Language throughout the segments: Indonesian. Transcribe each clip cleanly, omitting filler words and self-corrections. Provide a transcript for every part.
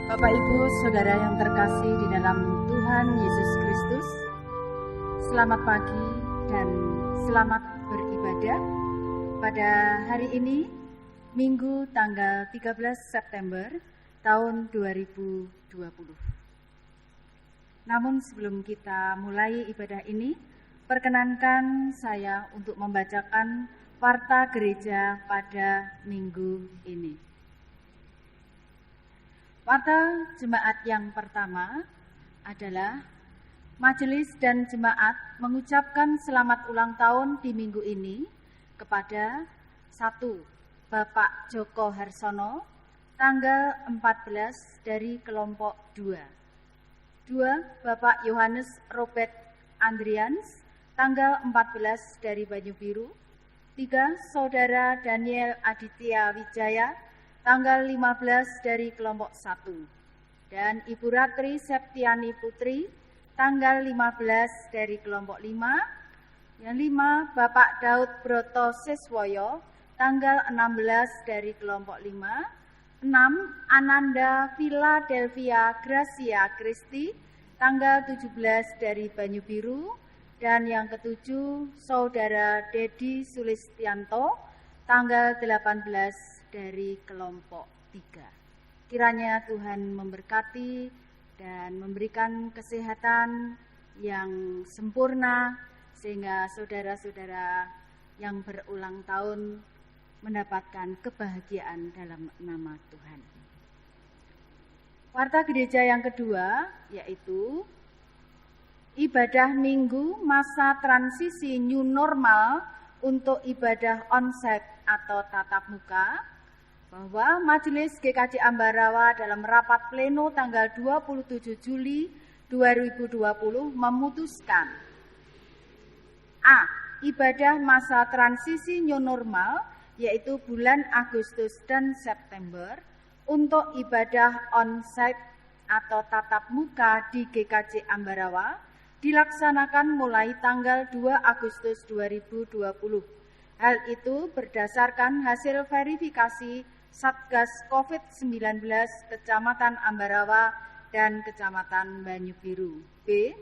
Bapak Ibu Saudara yang terkasih di dalam Tuhan Yesus Kristus, selamat pagi dan selamat beribadah pada hari ini, Minggu tanggal 13 September tahun 2020. Namun sebelum kita mulai ibadah ini, perkenankan saya untuk membacakan warta gereja pada minggu ini. Warta jemaat yang pertama adalah majelis dan jemaat mengucapkan selamat ulang tahun di minggu ini kepada 1. Bapak Joko Harsono, tanggal 14 dari kelompok 2. 2. Bapak Yohanes Robert Andrians, tanggal 14 dari Banyubiru. 3. Saudara Daniel Aditya Wijaya, tanggal 15 dari kelompok 1. Dan Ibu Ratri Septiani Putri, tanggal 15 dari kelompok 5. Yang 5, Bapak Daud Broto Siswoyo, tanggal 16 dari kelompok 5. 6. Ananda Philadelphia Gracia Christi, tanggal 17 dari Banyubiru. Dan yang ketujuh, Saudara Dedi Sulistianto, tanggal 18 dari kelompok 3. Kiranya Tuhan memberkati dan memberikan kesehatan yang sempurna sehingga saudara-saudara yang berulang tahun mendapatkan kebahagiaan dalam nama Tuhan. Warta gereja yang kedua yaitu ibadah minggu masa transisi new normal untuk ibadah onsite atau tatap muka, bahwa Majelis GKJ Ambarawa dalam rapat pleno tanggal 27 Juli 2020 memutuskan A. Ibadah masa transisi new normal yaitu bulan Agustus dan September untuk ibadah onsite atau tatap muka di GKJ Ambarawa dilaksanakan mulai tanggal 2 Agustus 2020. Hal itu berdasarkan hasil verifikasi Satgas COVID-19 Kecamatan Ambarawa dan Kecamatan Banyubiru. B.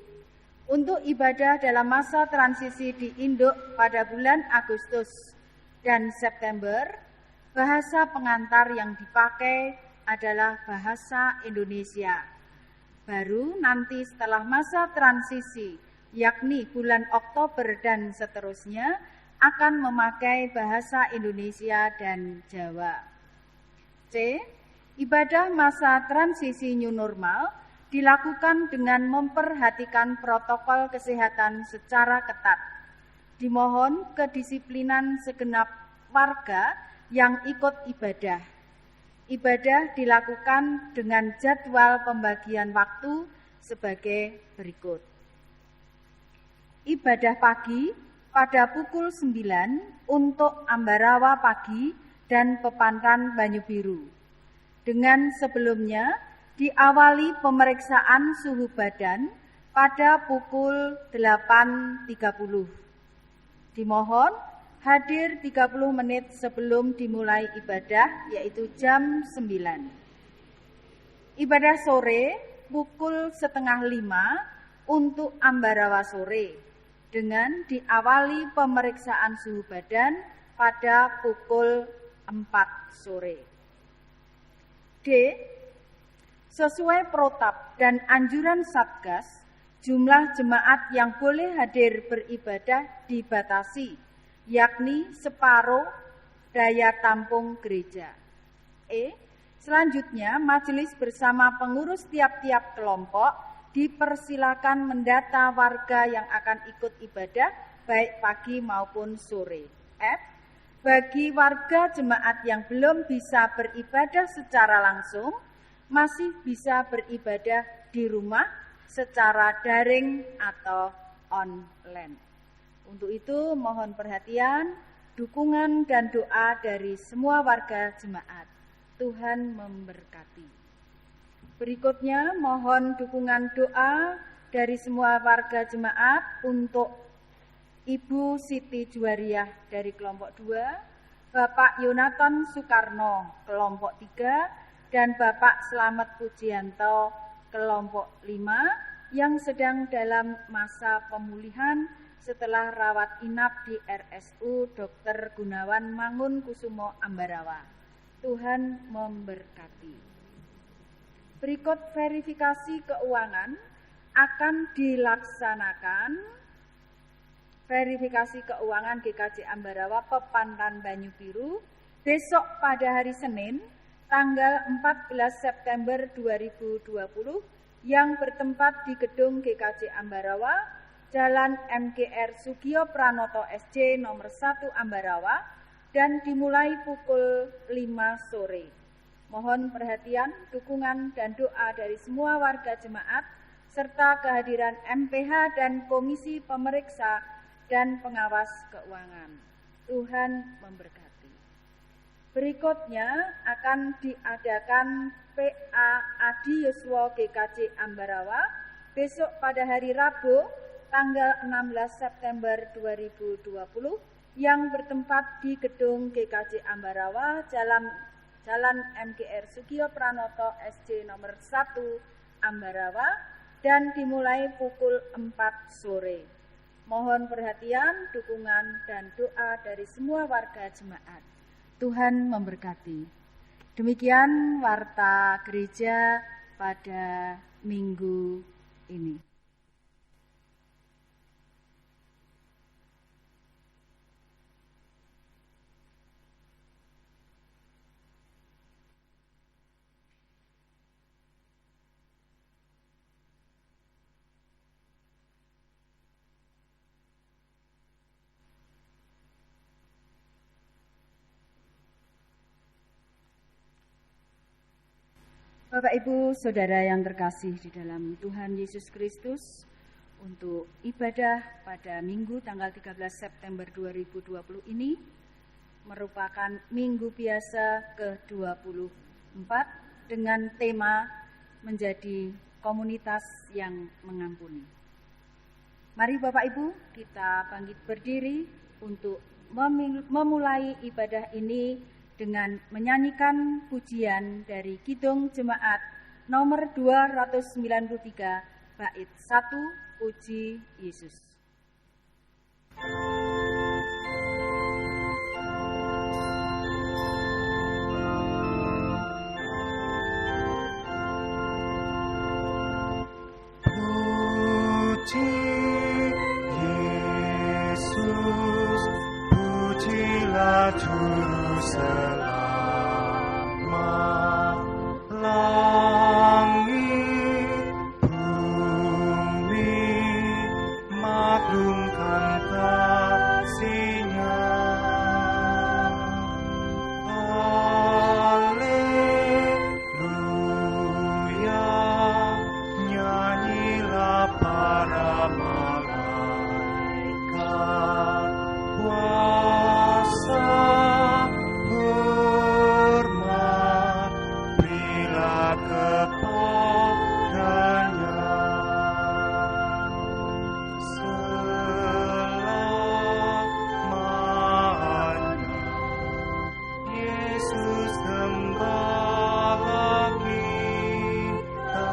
Untuk ibadah dalam masa transisi di Induk pada bulan Agustus dan September, bahasa pengantar yang dipakai adalah bahasa Indonesia. Baru nanti setelah masa transisi, yakni bulan Oktober dan seterusnya, akan memakai bahasa Indonesia dan Jawa. C. Ibadah masa transisi new normal dilakukan dengan memperhatikan protokol kesehatan secara ketat. Dimohon kedisiplinan segenap warga yang ikut ibadah. Ibadah dilakukan dengan jadwal pembagian waktu sebagai berikut. Ibadah pagi pada pukul 9 untuk Ambarawa pagi dan Pepantan Banyubiru. Dengan sebelumnya diawali pemeriksaan suhu badan pada pukul 8.30. Dimohon hadir 30 menit sebelum dimulai ibadah, yaitu jam 9. Ibadah sore pukul 4:30 untuk Ambarawa sore, dengan diawali pemeriksaan suhu badan pada pukul 4 sore. D. Sesuai protap dan anjuran Satgas, jumlah jemaat yang boleh hadir beribadah dibatasi, yakni separuh daya tampung gereja. E. Selanjutnya, majelis bersama pengurus tiap-tiap kelompok dipersilakan mendata warga yang akan ikut ibadah baik pagi maupun sore. F. Bagi warga jemaat yang belum bisa beribadah secara langsung, masih bisa beribadah di rumah secara daring atau online. Untuk itu mohon perhatian, dukungan dan doa dari semua warga jemaat. Tuhan memberkati. Berikutnya mohon dukungan doa dari semua warga jemaat untuk Ibu Siti Juwariah dari kelompok 2, Bapak Yonatan Soekarno kelompok 3, dan Bapak Slamet Pujianto kelompok 5 yang sedang dalam masa pemulihan setelah rawat inap di RSU Dr. Gunawan Mangunkusumo Ambarawa. Tuhan memberkati. Berikut verifikasi keuangan akan dilaksanakan. Verifikasi keuangan GKJ Ambarawa Pepantan Banyu Biru besok pada hari Senin tanggal 14 September 2020 yang bertempat di gedung GKJ Ambarawa, Jalan MGR Sugio Pranoto SC nomor 1 Ambarawa dan dimulai pukul 5 sore. Mohon perhatian, dukungan dan doa dari semua warga jemaat serta kehadiran MPH dan Komisi Pemeriksa dan Pengawas Keuangan. Tuhan memberkati. Berikutnya akan diadakan PA Adi Yuswo GKJ Ambarawa besok pada hari Rabu tanggal 16 September 2020 yang bertempat di gedung GKJ Ambarawa Jalan MGR Sugio Pranoto SC nomor 1 Ambarawa dan dimulai pukul 4 sore. Mohon perhatian, dukungan, dan doa dari semua warga jemaat. Tuhan memberkati. Demikian warta gereja pada minggu ini. Bapak, Ibu, Saudara yang terkasih di dalam Tuhan Yesus Kristus, untuk ibadah pada Minggu tanggal 13 September 2020 ini merupakan Minggu Biasa ke-24 dengan tema menjadi komunitas yang mengampuni. Mari Bapak Ibu, kita bangkit berdiri untuk memulai ibadah ini dengan menyanyikan pujian dari Kidung Jemaat nomor 293 bait 1 Puji Yesus. Puji Yesus, pujilah Juru Selamat, langit bumi maklumkan kasih-Nya. Haleluya, nyanyilah para malaikat, kuasa hormat berilah kepadanya. Selamanya Yesus Gembala kita,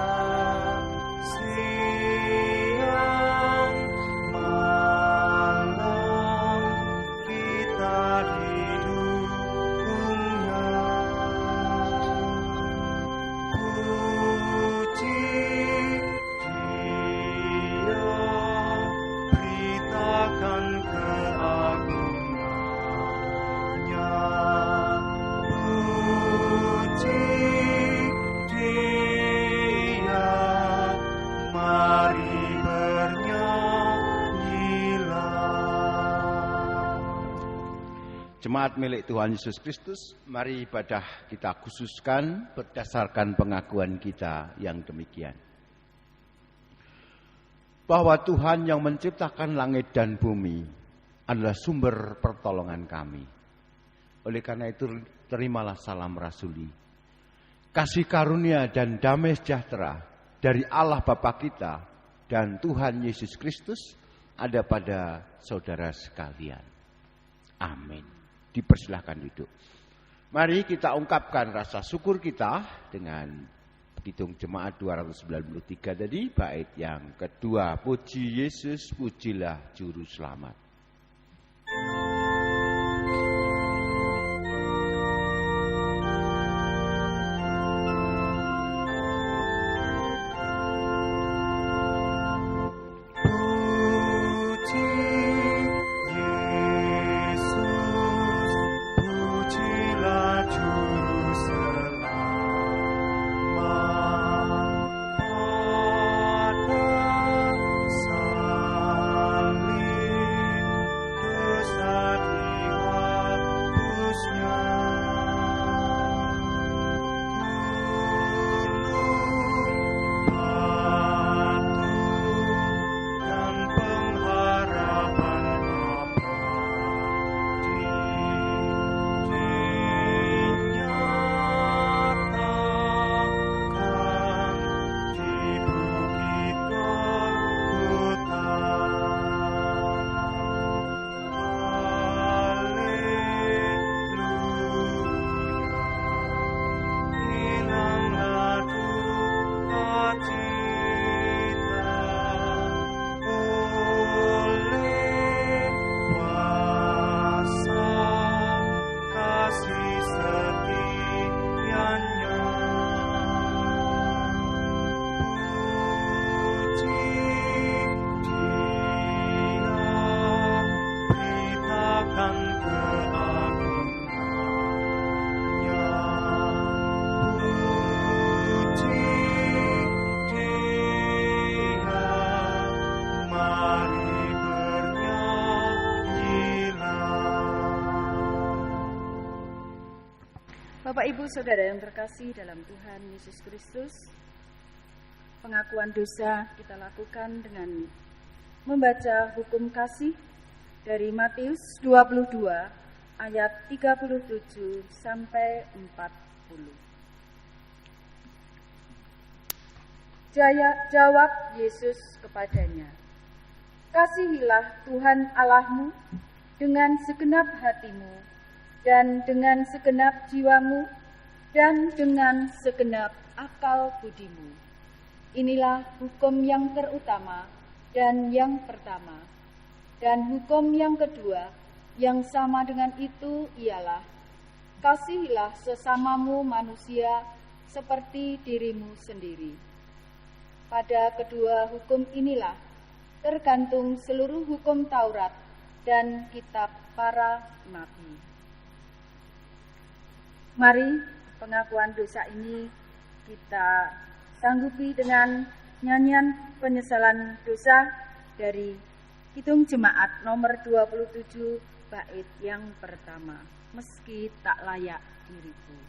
siang malam kita didukungnya. Puji Dia, beritakan keagungannya. Puji Dia, mari bernyanyilah. Jemaat milik Tuhan Yesus Kristus, mari ibadah kita khususkan berdasarkan pengakuan kita yang demikian. Bahwa Tuhan yang menciptakan langit dan bumi adalah sumber pertolongan kami. Oleh karena itu, terimalah salam rasuli. Kasih karunia dan damai sejahtera dari Allah Bapa kita dan Tuhan Yesus Kristus ada pada saudara sekalian. Amin. Dipersilahkan duduk. Mari kita ungkapkan rasa syukur kita dengan Kidung Jemaat 293 tadi, bait yang kedua. Puji Yesus, pujilah Juru Selamat. Bapak Ibu Saudara yang terkasih dalam Tuhan Yesus Kristus, pengakuan dosa kita lakukan dengan membaca hukum kasih dari Matius 22 ayat 37 sampai 40. Jawab Yesus kepadanya, "Kasihilah Tuhan Allahmu dengan segenap hatimu, dan dengan segenap jiwamu, dan dengan segenap akal budimu. Inilah hukum yang terutama dan yang pertama. Dan hukum yang kedua, yang sama dengan itu ialah, kasihilah sesamamu manusia seperti dirimu sendiri. Pada kedua hukum inilah tergantung seluruh hukum Taurat dan kitab para nabi." Mari pengakuan dosa ini kita sanggupi dengan nyanyian penyesalan dosa dari Kidung Jemaat nomor 27 bait yang pertama. Meski tak layak diriku.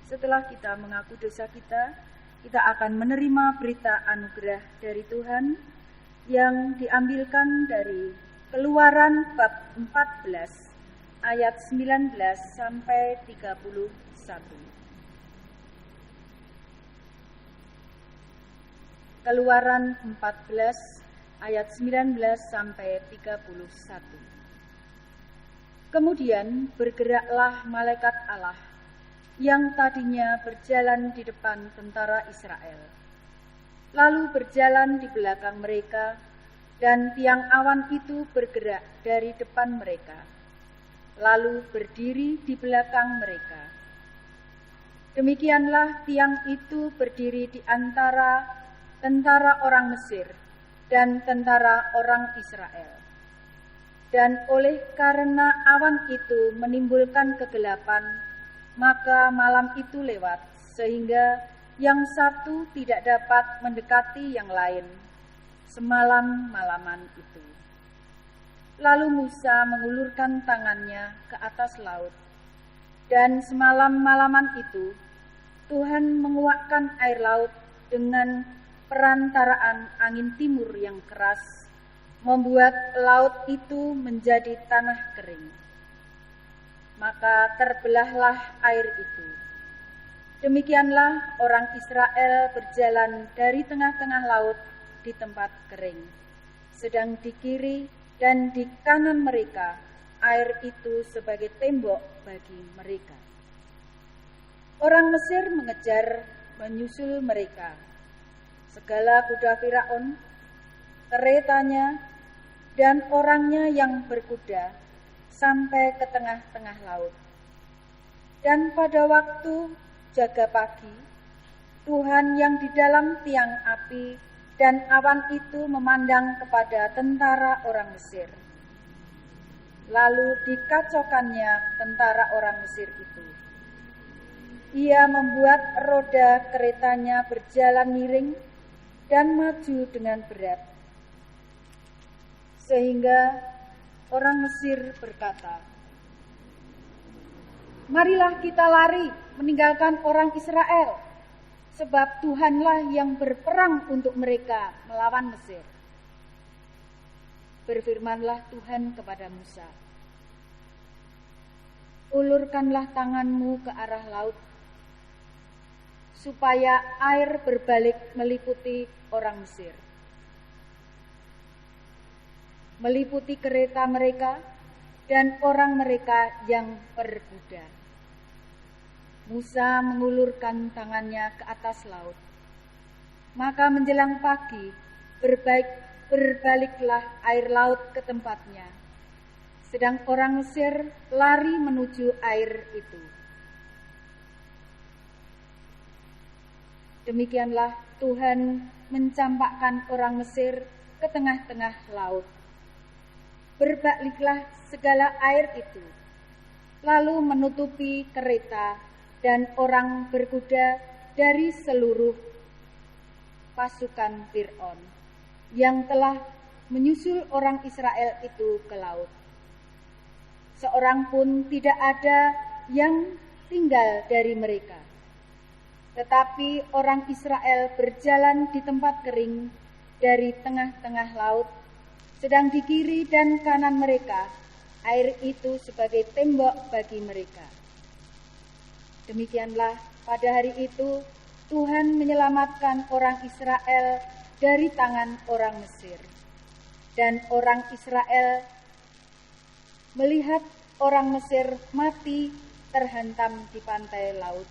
Setelah kita mengaku dosa kita akan menerima berita anugerah dari Tuhan yang diambilkan dari Keluaran bab 14 ayat 19 sampai 31. Keluaran 14 ayat 19 sampai 31. Kemudian bergeraklah malaikat Allah yang tadinya berjalan di depan tentara Israel, lalu berjalan di belakang mereka dan tiang awan itu bergerak dari depan mereka, lalu berdiri di belakang mereka. Demikianlah tiang itu berdiri di antara tentara orang Mesir dan tentara orang Israel. Dan oleh karena awan itu menimbulkan kegelapan, maka malam itu lewat, sehingga yang satu tidak dapat mendekati yang lain semalam-malaman itu. Lalu Musa mengulurkan tangannya ke atas laut, dan semalam-malaman itu Tuhan menguakkan air laut dengan perantaraan angin timur yang keras, membuat laut itu menjadi tanah kering. Maka terbelahlah air itu. Demikianlah orang Israel berjalan dari tengah-tengah laut di tempat kering, sedang di kiri dan di kanan mereka air itu sebagai tembok bagi mereka. Orang Mesir mengejar menyusul mereka. Segala kuda Firaun, keretanya, dan orangnya yang berkuda sampai ke tengah-tengah laut. Dan pada waktu jaga pagi, Tuhan yang di dalam tiang api dan awan itu memandang kepada tentara orang Mesir. Lalu dikacaukannya tentara orang Mesir itu. Ia membuat roda keretanya berjalan miring dan maju dengan berat. Sehingga orang Mesir berkata, "Marilah kita lari meninggalkan orang Israel, sebab Tuhanlah yang berperang untuk mereka melawan Mesir." Berfirmanlah Tuhan kepada Musa, "Ulurkanlah tanganmu ke arah laut, supaya air berbalik meliputi orang Mesir, meliputi kereta mereka dan orang mereka yang berkuda." Musa mengulurkan tangannya ke atas laut. Maka menjelang pagi berbaliklah air laut ke tempatnya, sedang orang Mesir lari menuju air itu. Demikianlah Tuhan mencampakkan orang Mesir ke tengah-tengah laut. Berbaliklah segala air itu, lalu menutupi kereta dan orang berkuda dari seluruh pasukan Fir'aun yang telah menyusul orang Israel itu ke laut. Seorang pun tidak ada yang tinggal dari mereka. Tetapi orang Israel berjalan di tempat kering dari tengah-tengah laut, sedang di kiri dan kanan mereka air itu sebagai tembok bagi mereka. Demikianlah pada hari itu Tuhan menyelamatkan orang Israel dari tangan orang Mesir. Dan orang Israel melihat orang Mesir mati terhantam di pantai laut.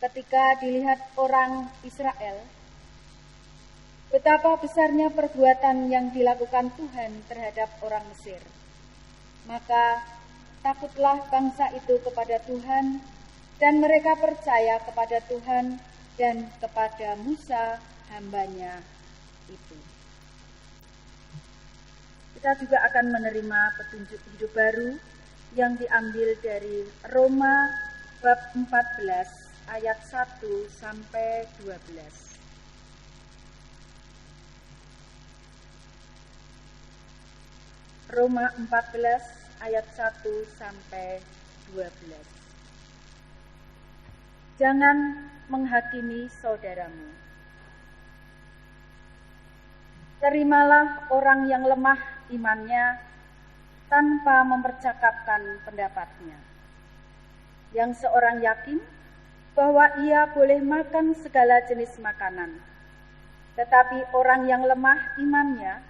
Ketika dilihat orang Israel, betapa besarnya perbuatan yang dilakukan Tuhan terhadap orang Mesir, maka takutlah bangsa itu kepada Tuhan, dan mereka percaya kepada Tuhan dan kepada Musa hambanya itu. Kita juga akan menerima petunjuk hidup baru yang diambil dari Roma bab 14 ayat 1 sampai 12. Roma 14 ayat 1 sampai 12. Jangan menghakimi saudaramu. Terimalah orang yang lemah imannya tanpa mempercakapkan pendapatnya. Yang seorang yakin bahwa ia boleh makan segala jenis makanan. Tetapi orang yang lemah imannya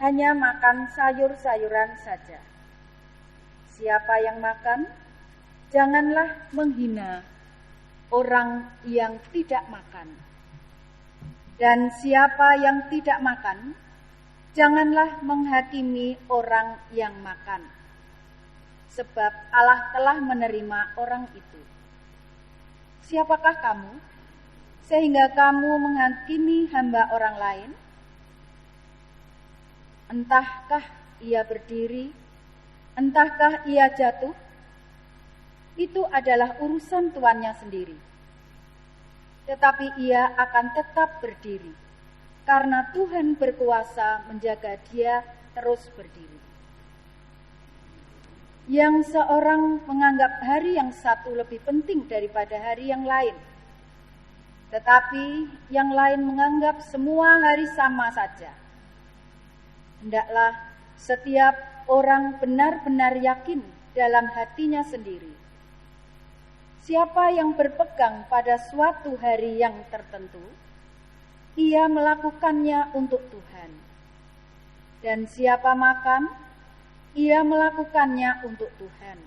hanya makan sayur-sayuran saja. Siapa yang makan, janganlah menghina orang yang tidak makan. Dan siapa yang tidak makan, janganlah menghakimi orang yang makan, sebab Allah telah menerima orang itu. Siapakah kamu, sehingga kamu menghakimi hamba orang lain? Entahkah ia berdiri, entahkah ia jatuh, itu adalah urusan tuannya sendiri. Tetapi ia akan tetap berdiri, karena Tuhan berkuasa menjaga dia terus berdiri. Yang seorang menganggap hari yang satu lebih penting daripada hari yang lain, tetapi yang lain menganggap semua hari sama saja. Hendaklah setiap orang benar-benar yakin dalam hatinya sendiri. Siapa yang berpegang pada suatu hari yang tertentu, ia melakukannya untuk Tuhan. Dan siapa makan, ia melakukannya untuk Tuhan,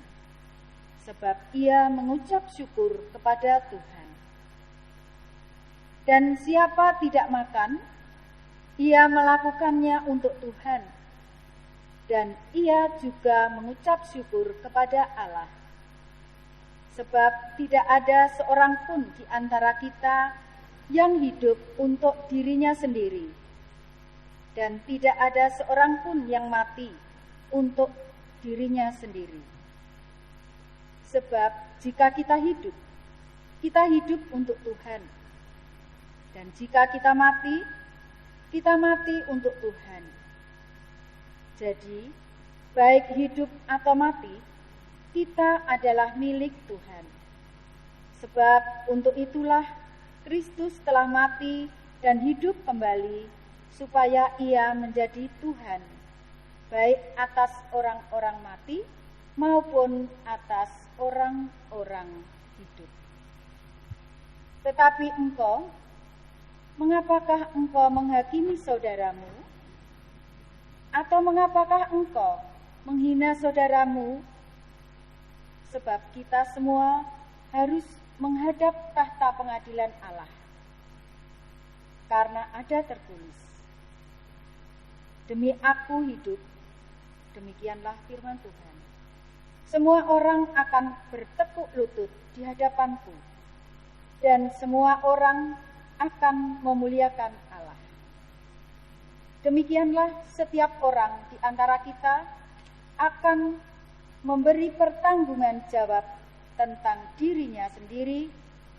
sebab ia mengucap syukur kepada Tuhan. Dan siapa tidak makan, ia melakukannya untuk Tuhan, dan ia juga mengucap syukur kepada Allah. Sebab tidak ada seorang pun di antara kita yang hidup untuk dirinya sendiri, dan tidak ada seorang pun yang mati untuk dirinya sendiri. Sebab jika kita hidup untuk Tuhan. Dan jika kita mati untuk Tuhan. Jadi, baik hidup atau mati, kita adalah milik Tuhan. Sebab untuk itulah Kristus telah mati dan hidup kembali, supaya ia menjadi Tuhan, baik atas orang-orang mati maupun atas orang-orang hidup. Tetapi engkau, mengapakah engkau menghakimi saudaramu? Atau mengapakah engkau menghina saudaramu? Sebab kita semua harus menghadap tahta pengadilan Allah. Karena ada tertulis, demi aku hidup, demikianlah firman Tuhan. Semua orang akan bertekuk lutut di hadapanku, dan semua orang akan memuliakan Allah. Demikianlah setiap orang di antara kita akan memberi pertanggungan jawab tentang dirinya sendiri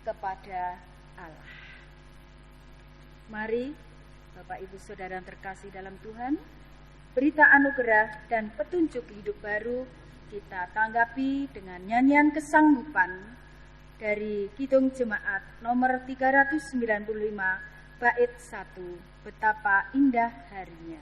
kepada Allah. Mari, Bapak Ibu Saudara yang terkasih dalam Tuhan, berita anugerah dan petunjuk hidup baru kita tanggapi dengan nyanyian kesanggupan dari Kidung Jemaat nomor 395 bait 1, Betapa Indah Harinya.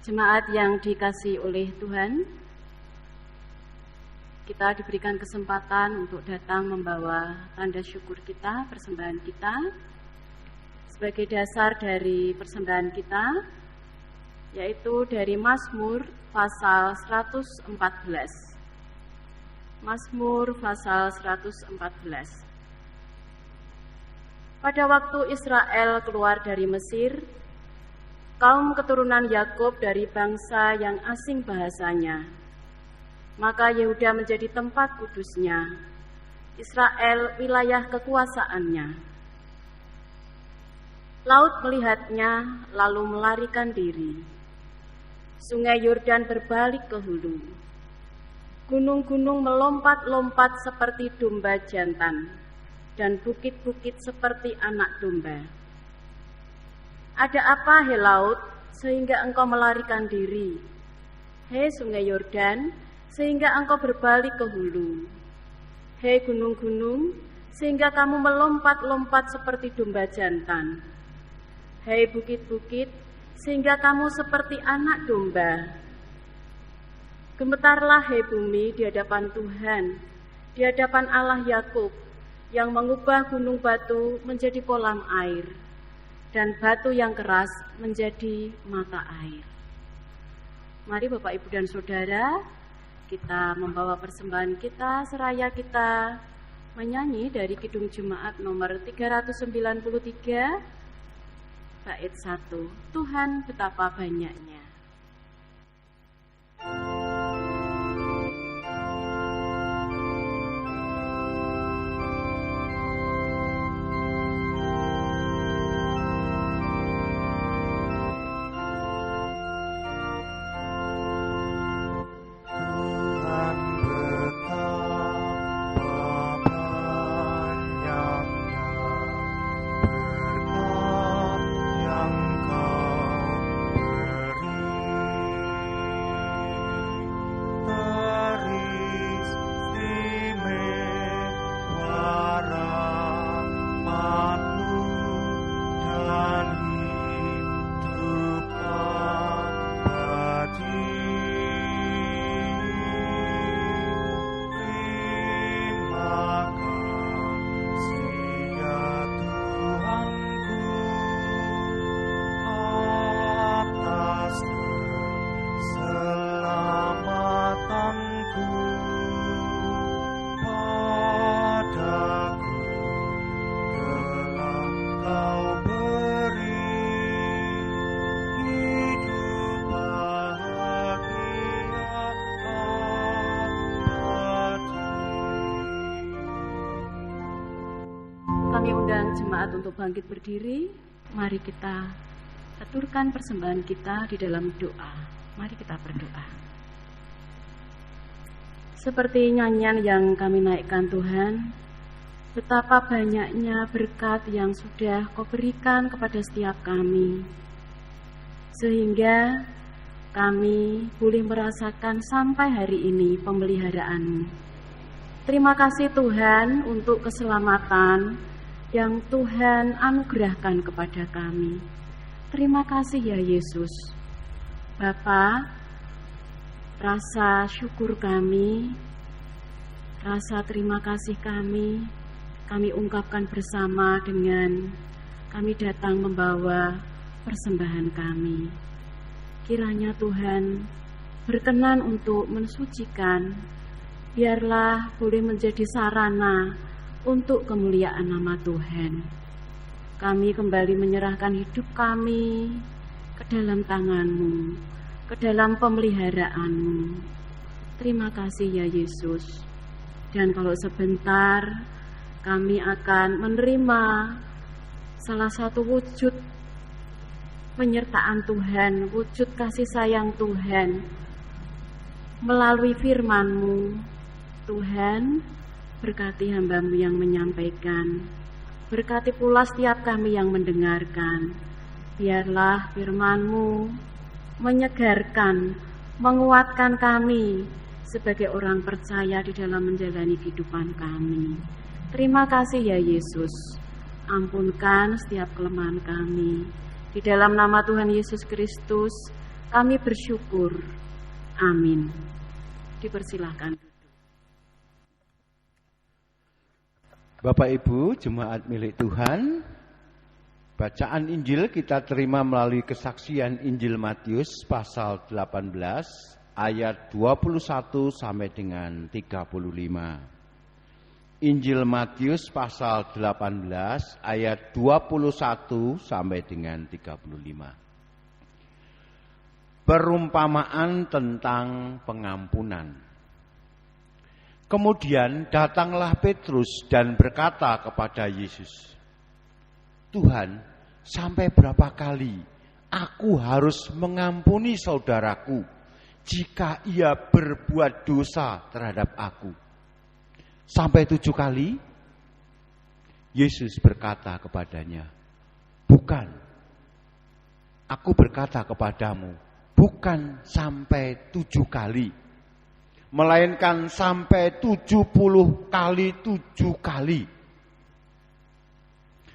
Jemaat yang dikasihi oleh Tuhan, kita diberikan kesempatan untuk datang membawa tanda syukur kita, persembahan kita. Sebagai dasar dari persembahan kita, yaitu dari Mazmur pasal 114. Mazmur pasal 114. Pada waktu Israel keluar dari Mesir, kaum keturunan Yakub dari bangsa yang asing bahasanya, maka Yehuda menjadi tempat kudusnya, Israel wilayah kekuasaannya. Laut melihatnya lalu melarikan diri. Sungai Yordan berbalik ke hulu. Gunung-gunung melompat-lompat seperti domba jantan, dan bukit-bukit seperti anak domba. Ada apa, hei laut, sehingga engkau melarikan diri? Hei sungai Yordan, sehingga engkau berbalik ke hulu. Hei gunung-gunung, sehingga kamu melompat-lompat seperti domba jantan. Hei bukit-bukit, sehingga kamu seperti anak domba. Gemetarlah hei bumi di hadapan Tuhan, di hadapan Allah Yakub, yang mengubah gunung batu menjadi kolam air, dan batu yang keras menjadi mata air. Mari Bapak, Ibu, dan Saudara, kita membawa persembahan kita, seraya kita menyanyi dari Kidung Jemaat nomor 393, bait 1, Tuhan betapa banyaknya. Kami undang jemaat untuk bangkit berdiri. Mari kita aturkan persembahan kita di dalam doa. Mari kita berdoa. Seperti nyanyian yang kami naikkan Tuhan, betapa banyaknya berkat yang sudah Kau berikan kepada setiap kami, sehingga kami boleh merasakan sampai hari ini pemeliharaan-Mu. Terima kasih Tuhan untuk keselamatan yang Tuhan anugerahkan kepada kami. Terima kasih ya Yesus. Bapa, rasa syukur kami, rasa terima kasih kami ungkapkan bersama dengan kami datang membawa persembahan kami. Kiranya Tuhan berkenan untuk mensucikan, biarlah boleh menjadi sarana untuk kemuliaan nama Tuhan. Kami kembali menyerahkan hidup kami ke dalam tangan-Mu, ke dalam pemeliharaan-Mu. Terima kasih ya Yesus. Dan kalau sebentar kami akan menerima salah satu wujud penyertaan Tuhan, wujud kasih sayang Tuhan melalui firman-Mu. Tuhan, berkati hamba-Mu yang menyampaikan, berkati pula setiap kami yang mendengarkan. Biarlah firman-Mu menyegarkan, menguatkan kami sebagai orang percaya di dalam menjalani kehidupan kami. Terima kasih ya Yesus. Ampunkan setiap kelemahan kami. Di dalam nama Tuhan Yesus Kristus kami bersyukur. Amin. Dipersilahkan. Bapak Ibu, jemaat milik Tuhan, bacaan Injil kita terima melalui kesaksian Injil Matius pasal 18 ayat 21 sampai dengan 35. Injil Matius pasal 18 ayat 21 sampai dengan 35. Perumpamaan tentang pengampunan. Kemudian datanglah Petrus dan berkata kepada Yesus, "Tuhan, sampai berapa kali aku harus mengampuni saudaraku jika ia berbuat dosa terhadap aku? Sampai 7 kali?" Yesus berkata kepadanya, "Bukan. Aku berkata kepadamu, bukan sampai 7 kali, melainkan sampai 70 kali 7 kali.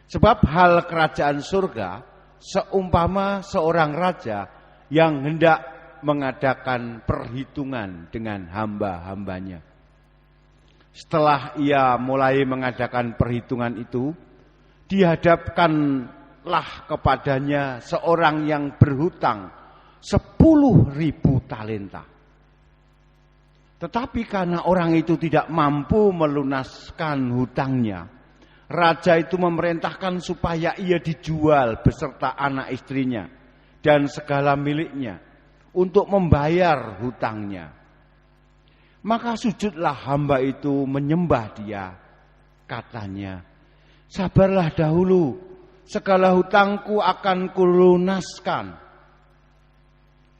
Sebab hal kerajaan surga seumpama seorang raja yang hendak mengadakan perhitungan dengan hamba-hambanya. Setelah ia mulai mengadakan perhitungan itu, dihadapkanlah kepadanya seorang yang berhutang 10.000 talenta. Tetapi karena orang itu tidak mampu melunaskan hutangnya, raja itu memerintahkan supaya ia dijual beserta anak istrinya dan segala miliknya untuk membayar hutangnya. Maka sujudlah hamba itu menyembah dia. Katanya, 'Sabarlah dahulu, segala hutangku akan kulunaskan.'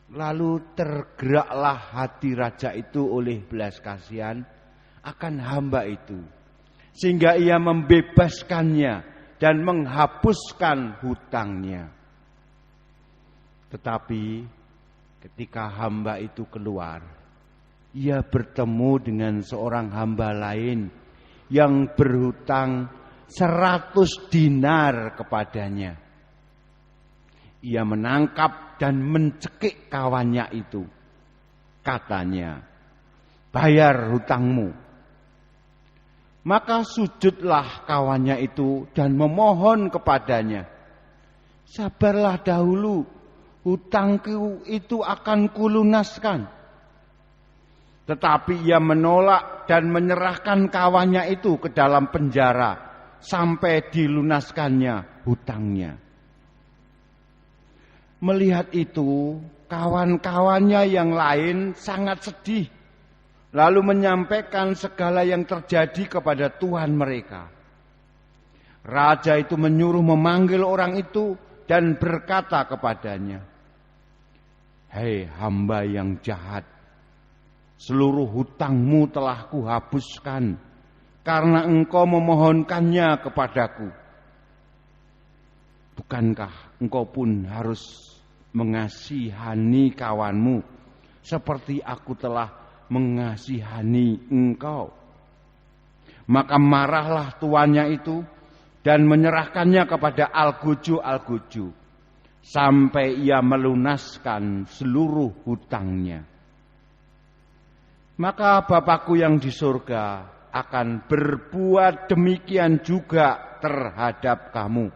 Lalu tergeraklah hati raja itu oleh belas kasihan akan hamba itu, sehingga ia membebaskannya dan menghapuskan hutangnya. Tetapi ketika hamba itu keluar, ia bertemu dengan seorang hamba lain yang berhutang 100 dinar kepadanya. Ia menangkap dan mencekik kawannya itu. Katanya, 'Bayar hutangmu.' Maka sujudlah kawannya itu dan memohon kepadanya, 'Sabarlah dahulu, hutangku itu akan kulunaskan.' Tetapi ia menolak dan menyerahkan kawannya itu ke dalam penjara sampai dilunaskannya hutangnya. Melihat itu, kawan-kawannya yang lain sangat sedih, lalu menyampaikan segala yang terjadi kepada Tuhan mereka. Raja itu menyuruh memanggil orang itu dan berkata kepadanya, 'Hei hamba yang jahat, seluruh hutangmu telah kuhapuskan karena engkau memohonkannya kepadaku. Bukankah engkau pun harus mengasihani kawanmu seperti aku telah mengasihani engkau?' Maka marahlah tuannya itu dan menyerahkannya kepada algojo-algojo sampai ia melunaskan seluruh hutangnya. Maka Bapakku yang di surga akan berbuat demikian juga terhadap kamu,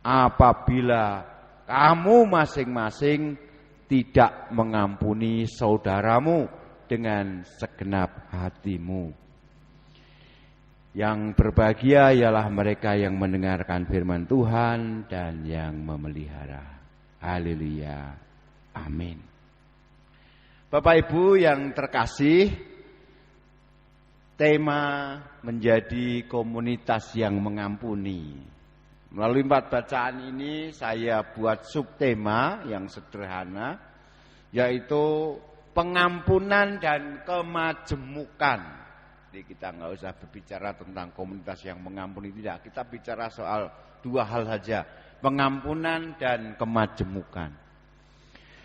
apabila kamu masing-masing tidak mengampuni saudaramu dengan segenap hatimu. Yang berbahagia ialah mereka yang mendengarkan firman Tuhan dan yang memelihara. Haleluya. Amin. Bapak Ibu yang terkasih, tema menjadi komunitas yang mengampuni. Melalui 4 bacaan ini saya buat subtema yang sederhana, yaitu pengampunan dan kemajemukan. Jadi kita nggak usah berbicara tentang komunitas yang mengampuni, tidak. Kita bicara soal 2 hal saja, pengampunan dan kemajemukan.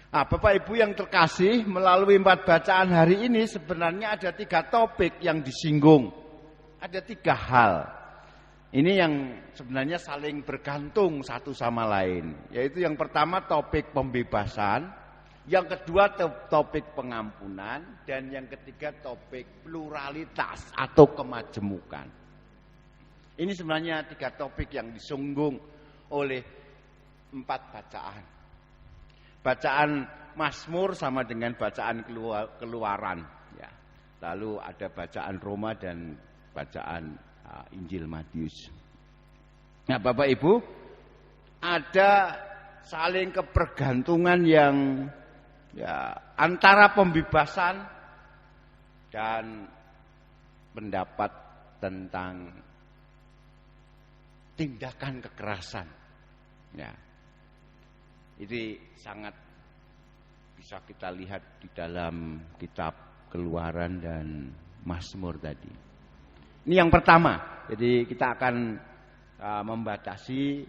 Nah, Bapak Ibu yang terkasih, melalui 4 bacaan hari ini sebenarnya ada 3 topik yang disinggung. Ada 3 hal. Ini yang sebenarnya saling bergantung satu sama lain. Yaitu yang pertama topik pembebasan, yang kedua topik pengampunan, dan yang ketiga topik pluralitas atau kemajemukan. Ini sebenarnya 3 topik yang disinggung oleh 4 bacaan. Bacaan Mazmur sama dengan bacaan Keluaran, ya. Lalu ada bacaan Roma dan bacaan Injil Matius. Nah, Bapak Ibu, ada saling kebergantungan yang antara pembebasan dan pendapat tentang tindakan kekerasan. Ya. Ini sangat bisa kita lihat di dalam kitab Keluaran dan Mazmur tadi. Ini yang pertama. Jadi kita akan membatasi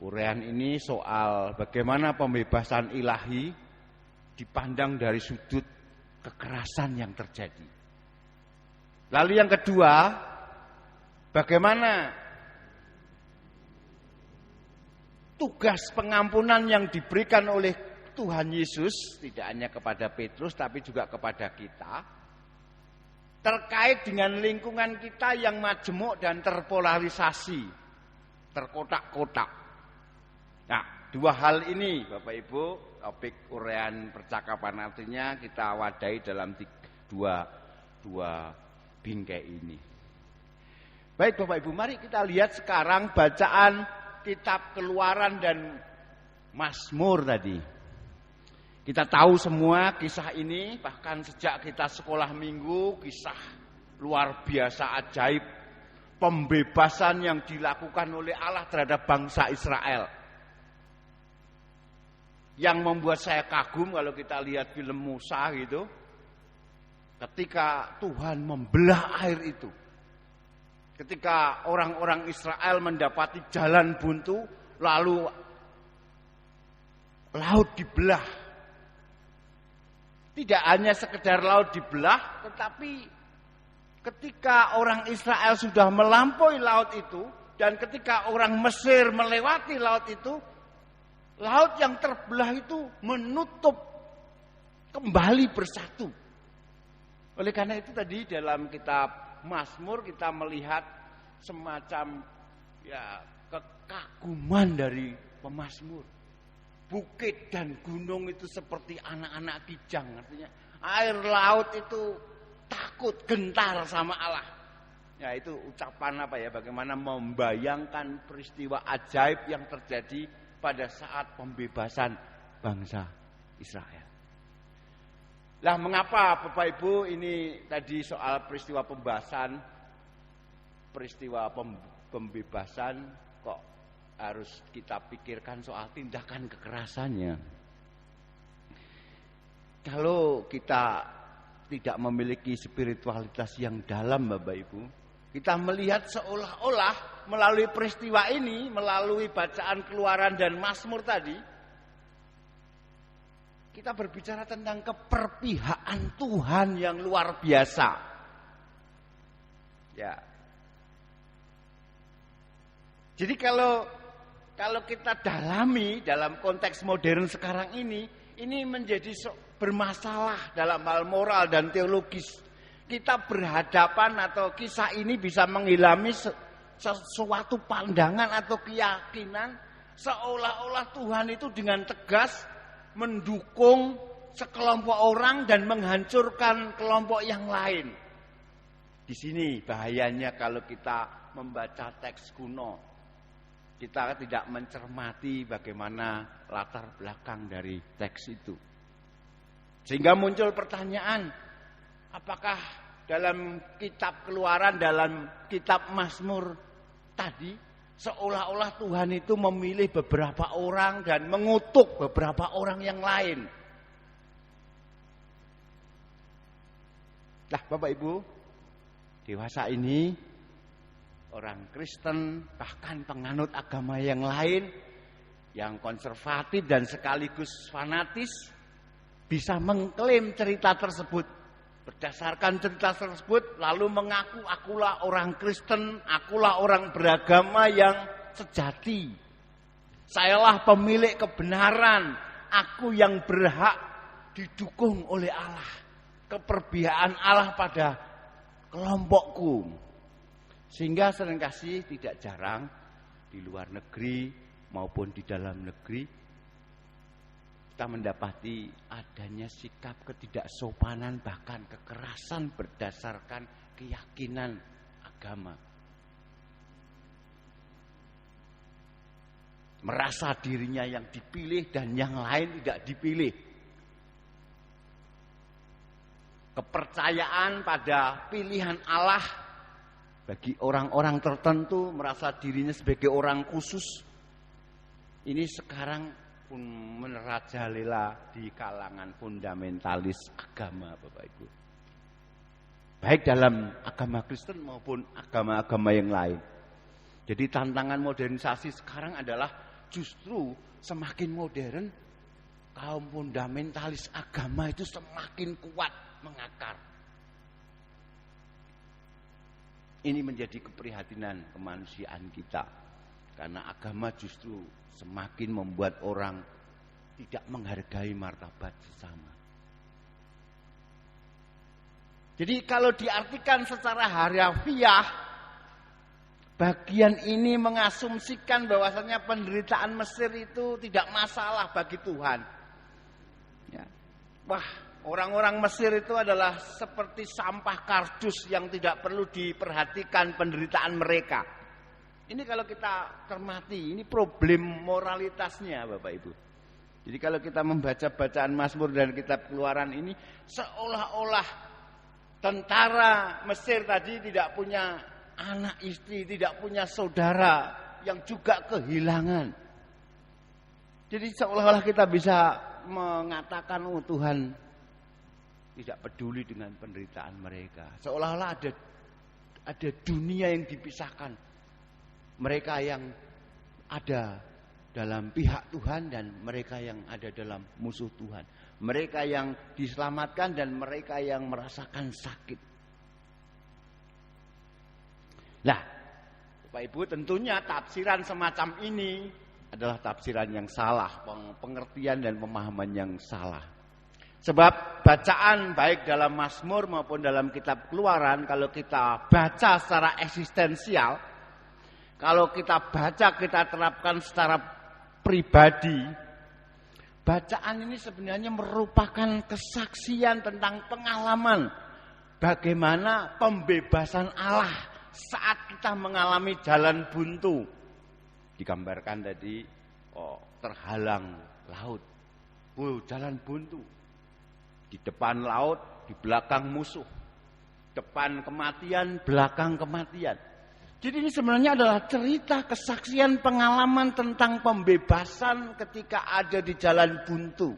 uraian ini soal bagaimana pembebasan ilahi dipandang dari sudut kekerasan yang terjadi. Lalu yang kedua, bagaimana tugas pengampunan yang diberikan oleh Tuhan Yesus, tidak hanya kepada Petrus tapi juga kepada kita, terkait dengan lingkungan kita yang majemuk dan terpolarisasi, terkotak-kotak. Nah, dua hal ini Bapak Ibu, topik uraian percakapan artinya kita wadai dalam dua bingkai ini. Baik Bapak Ibu, mari kita lihat sekarang bacaan kitab Keluaran dan Mazmur tadi. Kita tahu semua kisah ini, bahkan sejak kita sekolah minggu, kisah luar biasa ajaib, pembebasan yang dilakukan oleh Allah terhadap bangsa Israel. Yang membuat saya kagum kalau kita lihat film Musa gitu, ketika Tuhan membelah air itu, ketika orang-orang Israel mendapati jalan buntu, lalu laut dibelah. Tidak hanya sekedar laut dibelah, tetapi ketika orang Israel sudah melampaui laut itu, dan ketika orang Mesir melewati laut itu, laut yang terbelah itu menutup kembali bersatu. Oleh karena itu tadi dalam kitab Mazmur kita melihat semacam kekaguman dari pemazmur. Bukit dan gunung itu seperti anak-anak kijang, artinya air laut itu takut, gentar sama Allah. Ya, itu ucapan bagaimana membayangkan peristiwa ajaib yang terjadi pada saat pembebasan bangsa Israel. Lah mengapa Bapak Ibu ini tadi soal peristiwa pembebasan kok harus kita pikirkan soal tindakan kekerasannya. Kalau kita tidak memiliki spiritualitas yang dalam Bapak Ibu, kita melihat seolah-olah melalui peristiwa ini, melalui bacaan Keluaran dan Mazmur tadi, kita berbicara tentang keperpihakan Tuhan yang luar biasa. Ya. Jadi kalau kita dalami dalam konteks modern sekarang ini menjadi bermasalah dalam hal moral dan teologis. Kita berhadapan atau kisah ini bisa menghilami sesuatu pandangan atau keyakinan seolah-olah Tuhan itu dengan tegas mendukung sekelompok orang dan menghancurkan kelompok yang lain. Di sini bahayanya kalau kita membaca teks kuno, kita tidak mencermati bagaimana latar belakang dari teks itu. Sehingga muncul pertanyaan, apakah dalam kitab Keluaran, dalam kitab Mazmur tadi seolah-olah Tuhan itu memilih beberapa orang dan mengutuk beberapa orang yang lain. Nah, Bapak Ibu, dewasa ini orang Kristen, bahkan penganut agama yang lain, yang konservatif dan sekaligus fanatis, bisa mengklaim cerita tersebut. Berdasarkan cerita tersebut, lalu mengaku akulah orang Kristen, akulah orang beragama yang sejati. Sayalah pemilik kebenaran, aku yang berhak didukung oleh Allah. Keperpihakan Allah pada kelompokku. Sehingga seringkali tidak jarang di luar negeri maupun di dalam negeri, kita mendapati adanya sikap ketidaksopanan bahkan kekerasan berdasarkan keyakinan agama. Merasa dirinya yang dipilih dan yang lain tidak dipilih. Kepercayaan pada pilihan Allah bagi orang-orang tertentu, merasa dirinya sebagai orang khusus. Ini sekarang pun merajalela di kalangan fundamentalis agama, Bapak Ibu. Baik dalam agama Kristen maupun agama-agama yang lain. Jadi tantangan modernisasi sekarang adalah justru semakin modern, kaum fundamentalis agama itu semakin kuat mengakar. Ini menjadi keprihatinan kemanusiaan kita. Karena agama justru semakin membuat orang tidak menghargai martabat sesama. Jadi kalau diartikan secara harfiah, bagian ini mengasumsikan bahwasanya penderitaan Mesir itu tidak masalah bagi Tuhan. Ya. Wah, orang-orang Mesir itu adalah seperti sampah kardus yang tidak perlu diperhatikan penderitaan mereka. Ini kalau kita cermati, ini problem moralitasnya Bapak Ibu. Jadi kalau kita membaca bacaan Mazmur dan kitab Keluaran ini, seolah-olah tentara Mesir tadi tidak punya anak istri, tidak punya saudara yang juga kehilangan. Jadi seolah-olah kita bisa mengatakan, oh Tuhan tidak peduli dengan penderitaan mereka. Seolah-olah ada dunia yang dipisahkan. Mereka yang ada dalam pihak Tuhan dan mereka yang ada dalam musuh Tuhan. Mereka yang diselamatkan dan mereka yang merasakan sakit. Nah, Bapak Ibu, tentunya tafsiran semacam ini adalah tafsiran yang salah, pengertian dan pemahaman yang salah. Sebab bacaan baik dalam Mazmur maupun dalam kitab Keluaran, kalau kita baca secara eksistensial, kalau kita baca, kita terapkan secara pribadi, bacaan ini sebenarnya merupakan kesaksian tentang pengalaman bagaimana pembebasan Allah saat kita mengalami jalan buntu. Digambarkan tadi, terhalang laut, jalan buntu. Di depan laut, di belakang musuh. Depan kematian, belakang kematian. Jadi ini sebenarnya adalah cerita kesaksian pengalaman tentang pembebasan ketika ada di jalan buntu.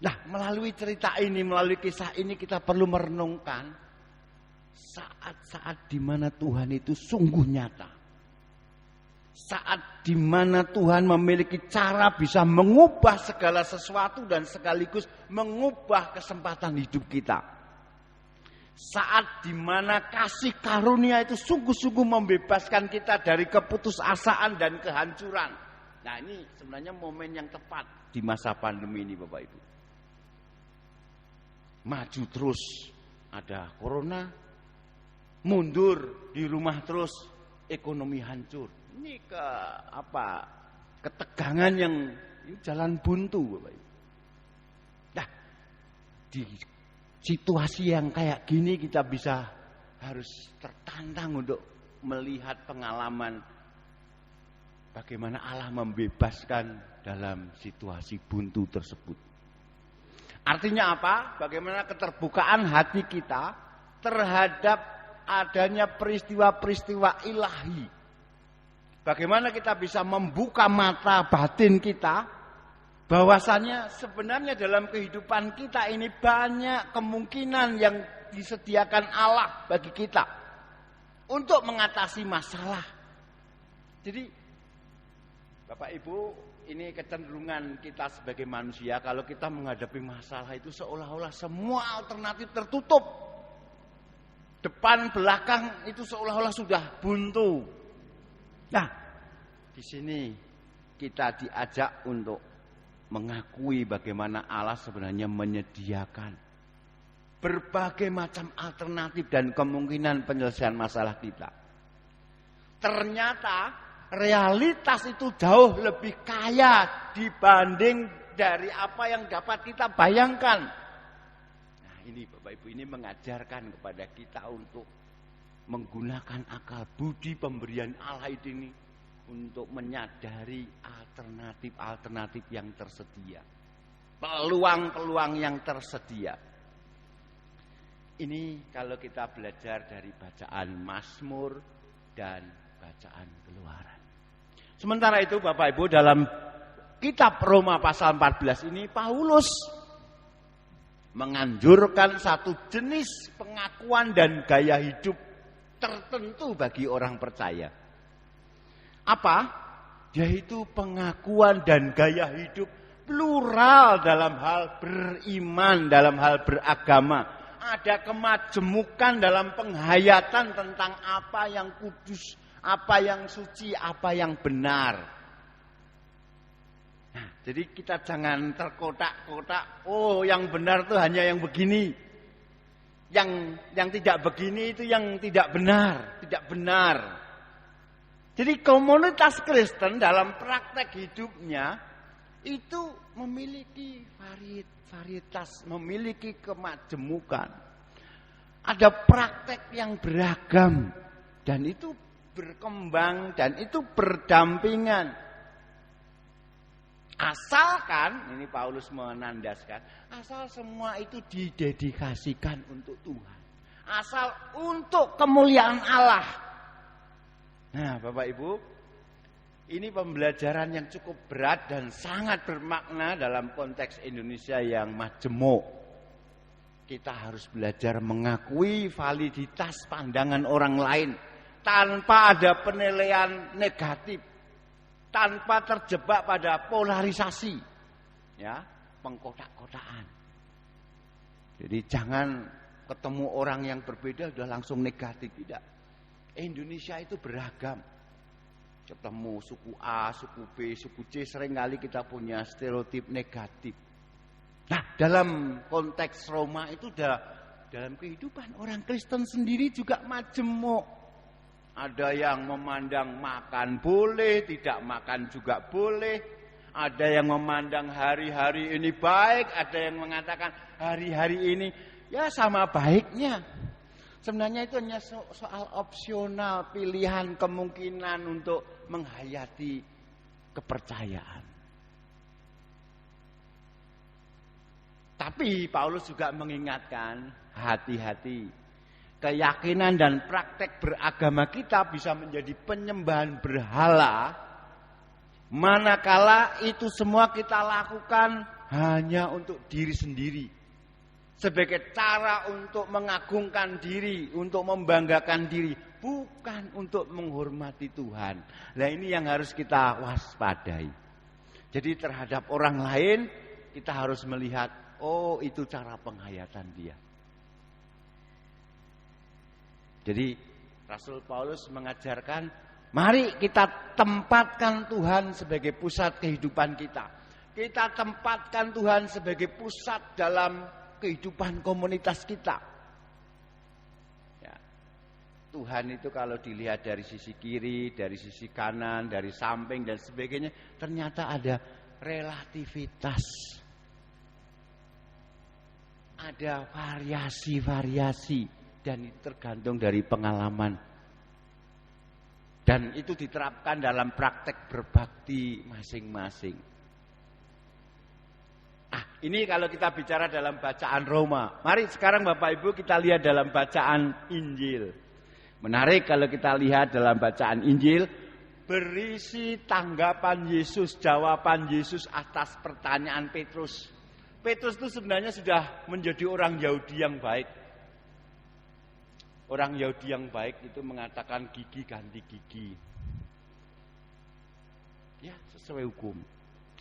Nah, melalui cerita ini, melalui kisah ini kita perlu merenungkan saat-saat di mana Tuhan itu sungguh nyata. Saat di mana Tuhan memiliki cara bisa mengubah segala sesuatu dan sekaligus mengubah kesempatan hidup kita. Saat di mana kasih karunia itu sungguh-sungguh membebaskan kita dari keputusasaan dan kehancuran. Nah, ini sebenarnya momen yang tepat di masa pandemi ini Bapak Ibu. Maju terus, ada corona, mundur di rumah terus, ekonomi hancur. Ini ketegangan yang jalan buntu Bapak Ibu. Nah, di situasi yang kayak gini kita bisa harus tertantang untuk melihat pengalaman bagaimana Allah membebaskan dalam situasi buntu tersebut. Artinya apa? Bagaimana keterbukaan hati kita terhadap adanya peristiwa-peristiwa ilahi. Bagaimana kita bisa membuka mata batin kita bahwasanya sebenarnya dalam kehidupan kita ini banyak kemungkinan yang disediakan Allah bagi kita untuk mengatasi masalah. Jadi Bapak Ibu, ini kecenderungan kita sebagai manusia kalau kita menghadapi masalah itu seolah-olah semua alternatif tertutup. Depan belakang itu seolah-olah sudah buntu. Nah, di sini kita diajak untuk mengakui bagaimana Allah sebenarnya menyediakan berbagai macam alternatif dan kemungkinan penyelesaian masalah kita. Ternyata realitas itu jauh lebih kaya dibanding dari apa yang dapat kita bayangkan. Nah, ini Bapak Ibu, ini mengajarkan kepada kita untuk menggunakan akal budi pemberian Allah ini untuk menyadari alternatif-alternatif yang tersedia, peluang-peluang yang tersedia. Ini kalau kita belajar dari bacaan Mazmur dan bacaan Keluaran. Sementara itu Bapak Ibu, dalam kitab Roma pasal 14 ini Paulus menganjurkan satu jenis pengakuan dan gaya hidup tertentu bagi orang percaya. Apa? Yaitu pengakuan dan gaya hidup plural dalam hal beriman, dalam hal beragama. Ada kemajemukan dalam penghayatan tentang apa yang kudus, apa yang suci, apa yang benar. Nah, jadi kita jangan terkotak-kotak, oh yang benar itu hanya yang begini. Yang tidak begini itu yang tidak benar, tidak benar. Jadi komunitas Kristen dalam praktek hidupnya itu memiliki varietas, memiliki kemajemukan. Ada praktek yang beragam dan itu berkembang dan itu berdampingan. Asalkan, ini Paulus menandaskan, asal semua itu didedikasikan untuk Tuhan. Asal untuk kemuliaan Allah. Nah, Bapak Ibu, ini pembelajaran yang cukup berat dan sangat bermakna dalam konteks Indonesia yang majemuk. Kita harus belajar mengakui validitas pandangan orang lain tanpa ada penilaian negatif, tanpa terjebak pada polarisasi, ya, pengkotak-kotakan. Jadi jangan ketemu orang yang berbeda udah langsung negatif, tidak. Indonesia itu beragam. Ketemu suku A, suku B, suku C, seringkali kita punya stereotip negatif. Nah, dalam konteks Roma itu dalam kehidupan orang Kristen sendiri juga majemuk. Ada yang memandang makan boleh, tidak makan juga boleh. Ada yang memandang hari-hari ini baik, ada yang mengatakan hari-hari ini ya sama baiknya. Sebenarnya itu hanya soal opsional, pilihan, kemungkinan untuk menghayati kepercayaan. Tapi Paulus juga mengingatkan, hati-hati. Keyakinan dan praktek beragama kita bisa menjadi penyembahan berhala, manakala itu semua kita lakukan hanya untuk diri sendiri. Sebagai cara untuk mengagungkan diri, untuk membanggakan diri, bukan untuk menghormati Tuhan. Nah, ini yang harus kita waspadai. Jadi terhadap orang lain kita harus melihat, oh itu cara penghayatan dia. Jadi Rasul Paulus mengajarkan, mari kita tempatkan Tuhan sebagai pusat kehidupan kita. Kita tempatkan Tuhan sebagai pusat dalam kehidupan komunitas kita. Ya. Tuhan itu kalau dilihat dari sisi kiri, dari sisi kanan, dari samping dan sebagainya, ternyata ada relativitas. Ada variasi-variasi dan itu tergantung dari pengalaman. Dan itu diterapkan dalam praktek berbakti masing-masing. Ini kalau kita bicara dalam bacaan Roma. Mari sekarang Bapak Ibu kita lihat dalam bacaan Injil. Menarik kalau kita lihat dalam bacaan Injil, berisi tanggapan Yesus, jawaban Yesus atas pertanyaan Petrus. Petrus itu sebenarnya sudah menjadi orang Yahudi yang baik. Orang Yahudi yang baik itu mengatakan gigi ganti gigi. Ya, sesuai hukum.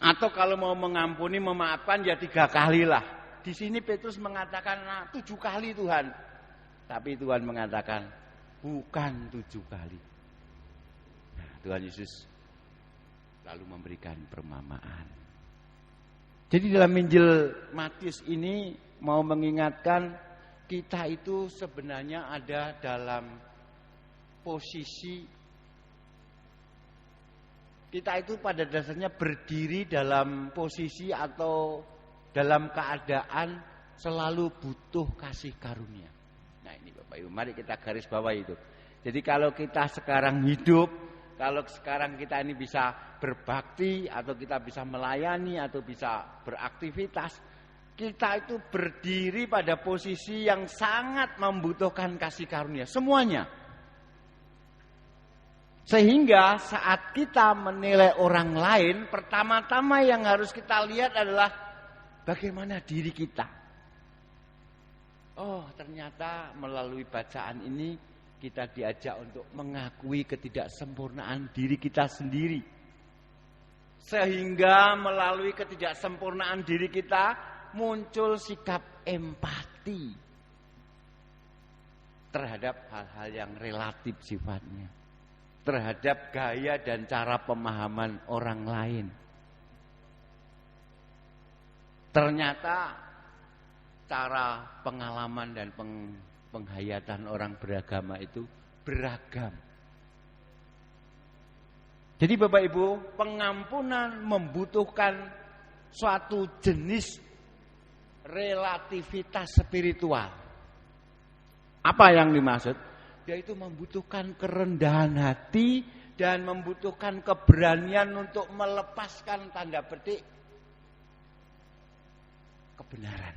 Atau kalau mau mengampuni, memaafkan ya 3 kali lah. Di sini Petrus mengatakan 7 kali Tuhan. Tapi Tuhan mengatakan bukan 7 kali. Nah, Tuhan Yesus lalu memberikan perumpamaan. Jadi dalam Injil Matius ini mau mengingatkan kita itu sebenarnya ada dalam posisi Kita itu pada dasarnya berdiri dalam posisi atau dalam keadaan selalu butuh kasih karunia. Nah ini Bapak Ibu, mari kita garis bawah itu. Jadi kalau kita sekarang hidup, kalau sekarang kita ini bisa berbakti atau kita bisa melayani atau bisa beraktivitas, kita itu berdiri pada posisi yang sangat membutuhkan kasih karunia semuanya. Sehingga saat kita menilai orang lain, pertama-tama yang harus kita lihat adalah bagaimana diri kita. Oh, ternyata melalui bacaan ini kita diajak untuk mengakui ketidaksempurnaan diri kita sendiri. Sehingga melalui ketidaksempurnaan diri kita muncul sikap empati terhadap hal-hal yang relatif sifatnya, terhadap gaya dan cara pemahaman orang lain. Ternyata cara pengalaman dan penghayatan orang beragama itu beragam. Jadi Bapak Ibu, pengampunan membutuhkan suatu jenis relativitas spiritual. Apa yang dimaksud? Yaitu membutuhkan kerendahan hati dan membutuhkan keberanian untuk melepaskan tanda petik kebenaran.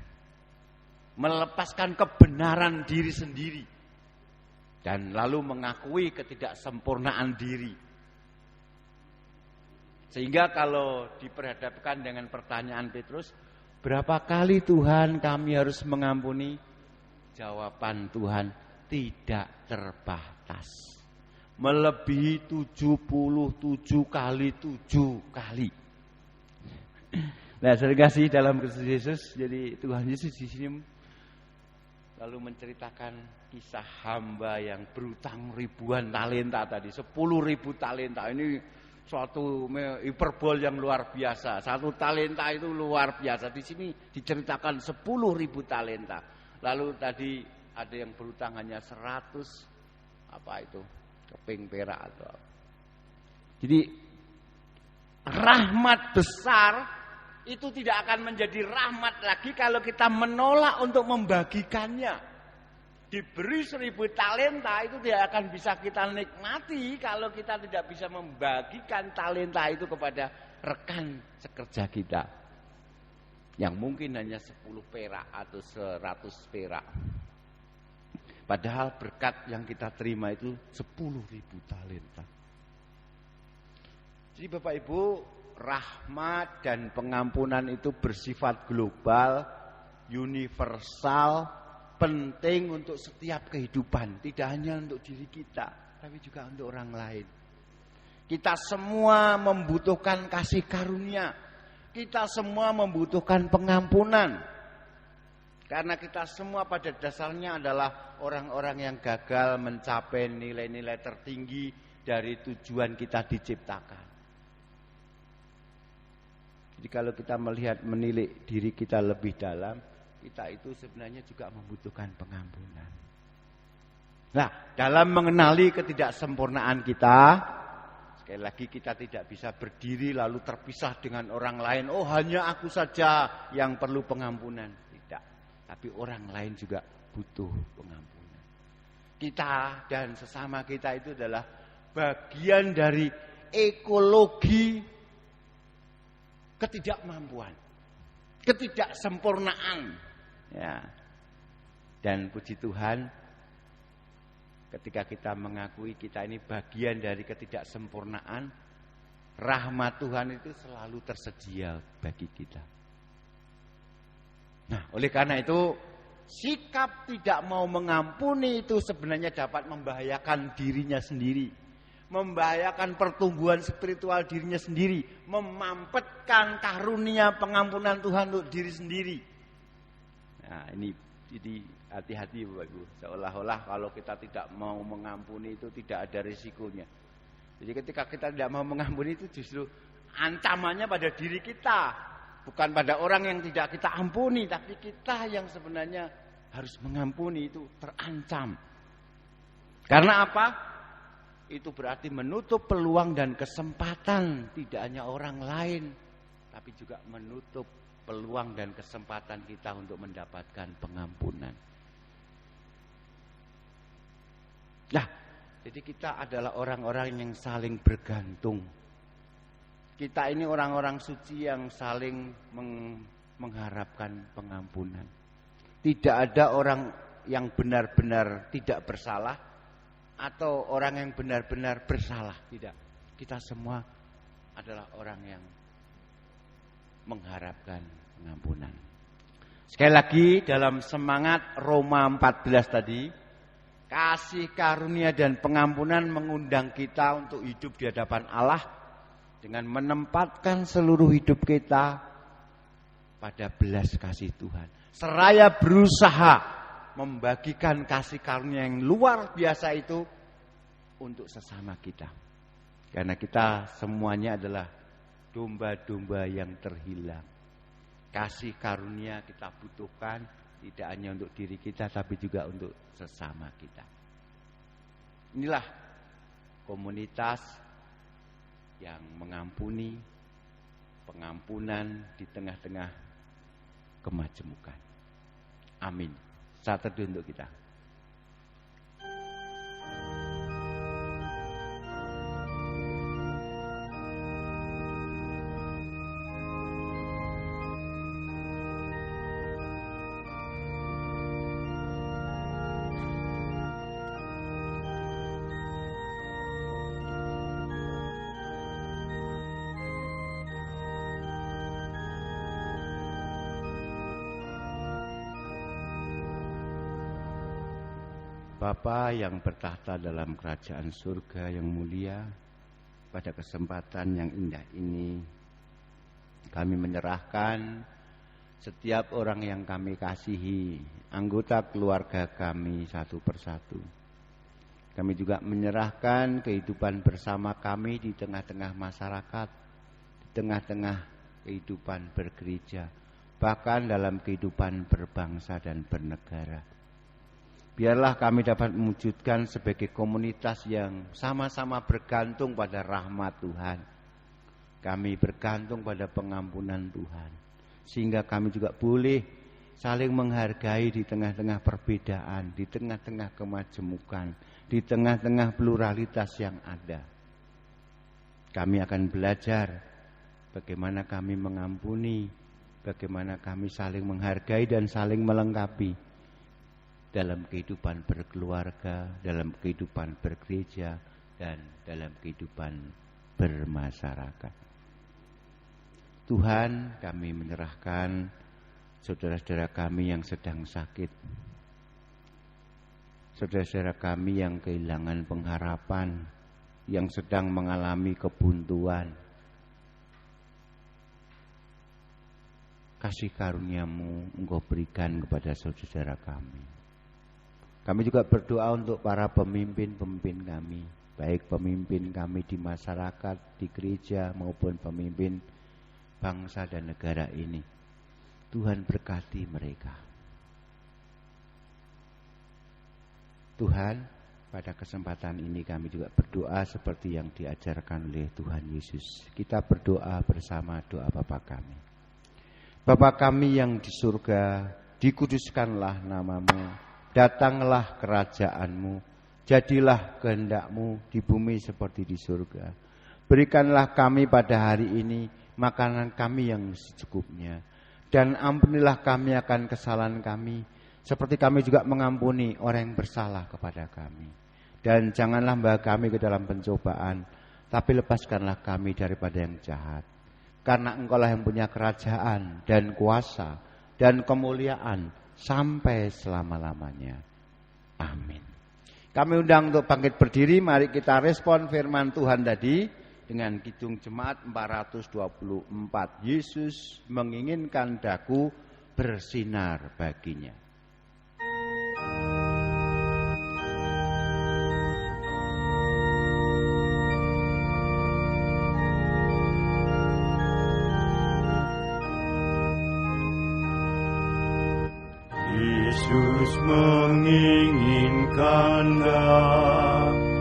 Melepaskan kebenaran diri sendiri dan lalu mengakui ketidaksempurnaan diri. Sehingga kalau diperhadapkan dengan pertanyaan Petrus, berapa kali Tuhan kami harus mengampuni? Jawaban Tuhan, tidak terbatas. Melebihi 77 kali 7 kali. Nah, sering kasih dalam Kristus Yesus. Jadi Tuhan Yesus di sini lalu menceritakan kisah hamba yang berutang ribuan talenta tadi. 10.000 talenta. Ini suatu hiperbol yang luar biasa. 1 talenta itu luar biasa. Di sini diceritakan 10.000 talenta. Lalu tadi ada yang berutang hanya 100 keping perak atau apa. Jadi rahmat besar itu tidak akan menjadi rahmat lagi kalau kita menolak untuk membagikannya. Diberi 1.000 talenta itu tidak akan bisa kita nikmati kalau kita tidak bisa membagikan talenta itu kepada rekan sekerja kita. Yang mungkin hanya 10 perak atau 100 perak. Padahal berkat yang kita terima itu 10.000 talenta. Jadi Bapak Ibu, rahmat dan pengampunan itu bersifat global, universal, penting untuk setiap kehidupan. Tidak hanya untuk diri kita, tapi juga untuk orang lain. Kita semua membutuhkan kasih karunia. Kita semua membutuhkan pengampunan. Karena kita semua pada dasarnya adalah orang-orang yang gagal mencapai nilai-nilai tertinggi dari tujuan kita diciptakan. Jadi kalau kita menilik diri kita lebih dalam, kita itu sebenarnya juga membutuhkan pengampunan. Nah, dalam mengenali ketidaksempurnaan kita, sekali lagi kita tidak bisa berdiri lalu terpisah dengan orang lain. Oh, hanya aku saja yang perlu pengampunan. Tidak. Tapi orang lain juga butuh pengampunan. Kita dan sesama kita itu adalah bagian dari ekologi ketidakmampuan, ketidaksempurnaan. Ya. Dan puji Tuhan, ketika kita mengakui kita ini bagian dari ketidaksempurnaan, rahmat Tuhan itu selalu tersedia bagi kita. Nah, oleh karena itu, sikap tidak mau mengampuni itu sebenarnya dapat membahayakan dirinya sendiri, membahayakan pertumbuhan spiritual dirinya sendiri, memampetkan karunia pengampunan Tuhan untuk diri sendiri. Nah, ini jadi hati-hati Bapak Ibu. Seolah-olah kalau kita tidak mau mengampuni itu tidak ada risikonya. Jadi ketika kita tidak mau mengampuni itu justru ancamannya pada diri kita, bukan pada orang yang tidak kita ampuni, tapi kita yang sebenarnya harus mengampuni itu terancam. Karena apa? itu berarti menutup peluang dan kesempatan tidak hanya orang lain, tapi juga menutup peluang dan kesempatan kita untuk mendapatkan pengampunan. Nah, jadi kita adalah orang-orang yang saling bergantung. Kita ini orang-orang suci yang saling mengharapkan pengampunan. Tidak ada orang yang benar-benar tidak bersalah atau orang yang benar-benar bersalah. Tidak. Kita semua adalah orang yang mengharapkan pengampunan. Sekali lagi dalam semangat Roma 14 tadi, kasih karunia dan pengampunan mengundang kita untuk hidup di hadapan Allah dengan menempatkan seluruh hidup kita pada belas kasih Tuhan. Seraya berusaha membagikan kasih karunia yang luar biasa itu untuk sesama kita. Karena kita semuanya adalah domba-domba yang terhilang. Kasih karunia kita butuhkan tidak hanya untuk diri kita tapi juga untuk sesama kita. Inilah komunitas yang mengampuni, pengampunan di tengah-tengah kemajemukan. Amin. Saat teduh untuk kita. Bapa yang bertahta dalam kerajaan surga yang mulia, pada kesempatan yang indah ini kami menyerahkan setiap orang yang kami kasihi, anggota keluarga kami satu persatu. Kami juga menyerahkan kehidupan bersama kami di tengah-tengah masyarakat, di tengah-tengah kehidupan bergereja, bahkan dalam kehidupan berbangsa dan bernegara. Biarlah kami dapat mewujudkan sebagai komunitas yang sama-sama bergantung pada rahmat Tuhan. Kami bergantung pada pengampunan Tuhan. Sehingga kami juga boleh saling menghargai di tengah-tengah perbedaan, di tengah-tengah kemajemukan, di tengah-tengah pluralitas yang ada. Kami akan belajar bagaimana kami mengampuni, bagaimana kami saling menghargai dan saling melengkapi dalam kehidupan berkeluarga, dalam kehidupan bergereja, dan dalam kehidupan bermasyarakat. Tuhan, kami menyerahkan saudara-saudara kami yang sedang sakit, saudara-saudara kami yang kehilangan pengharapan, yang sedang mengalami kebuntuan. Kasih karunia-Mu Engkau berikan kepada saudara-saudara kami. Kami juga berdoa untuk para pemimpin-pemimpin kami, baik pemimpin kami di masyarakat, di gereja, maupun pemimpin bangsa dan negara ini. Tuhan berkati mereka. Tuhan, pada kesempatan ini kami juga berdoa seperti yang diajarkan oleh Tuhan Yesus. Kita berdoa bersama doa Bapa kami. Bapa kami yang di surga, dikuduskanlah nama-Mu. Datanglah kerajaan-Mu, jadilah kehendak-Mu di bumi seperti di surga. Berikanlah kami pada hari ini makanan kami yang secukupnya. Dan ampunilah kami akan kesalahan kami, seperti kami juga mengampuni orang yang bersalah kepada kami. Dan janganlah membawa kami ke dalam pencobaan, tapi lepaskanlah kami daripada yang jahat. Karena Engkau-lah yang punya kerajaan dan kuasa dan kemuliaan sampai selama-lamanya. Amin. Kami undang untuk bangkit berdiri. Mari kita respon firman Tuhan tadi dengan kidung jemaat 424. Yesus menginginkan daku bersinar baginya. Yesus menginginkan daku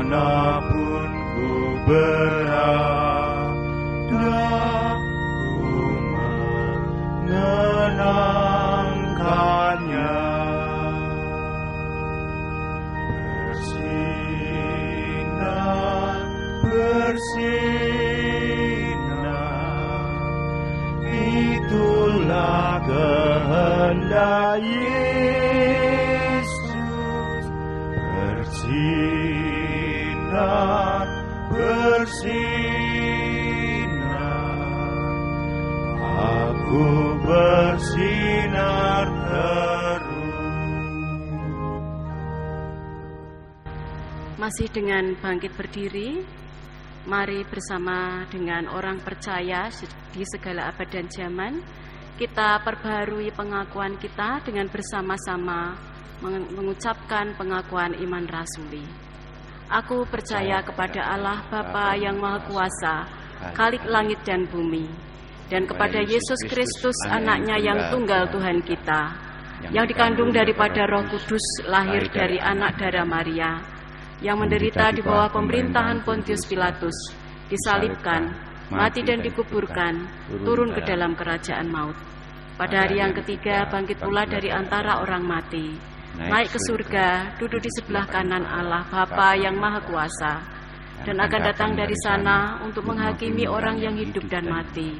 Dimanapun ku berada, ku mengenangkannya. Bersinar, itulah kehendak Yesus. Bersinar, aku bersinar terus. Masih dengan bangkit berdiri, mari bersama dengan orang percaya di segala abad dan zaman, kita perbaharui pengakuan kita dengan bersama-sama mengucapkan pengakuan iman rasuli. Aku percaya kepada Allah Bapa yang Maha Kuasa, Khalik langit dan bumi, dan kepada Yesus Kristus anaknya yang tunggal Tuhan kita, yang dikandung daripada Roh Kudus, lahir dari anak darah Maria, yang menderita di bawah pemerintahan Pontius Pilatus, disalibkan, mati dan dikuburkan, turun ke dalam kerajaan maut. Pada hari yang ketiga bangkit pula dari antara orang mati, naik ke surga, duduk di sebelah kanan Allah Bapa yang Maha Kuasa, dan akan datang dari sana untuk menghakimi orang yang hidup dan mati.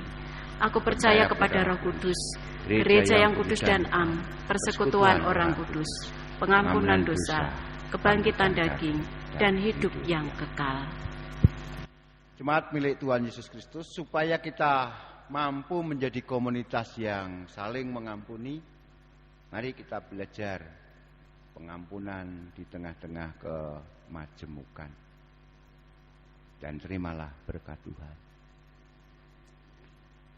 Aku percaya kepada Roh Kudus, gereja yang kudus dan am, persekutuan orang kudus, pengampunan dosa, kebangkitan daging, dan hidup yang kekal. Jemaat milik Tuhan Yesus Kristus, supaya kita mampu menjadi komunitas yang saling mengampuni, mari kita belajar pengampunan di tengah-tengah kemajemukan. Dan terimalah berkat Tuhan.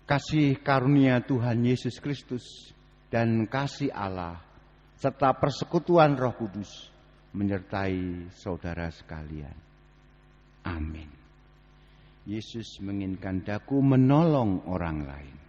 Kasih karunia Tuhan Yesus Kristus dan kasih Allah serta persekutuan Roh Kudus menyertai saudara sekalian. Amin. Yesus menginginkan daku menolong orang lain.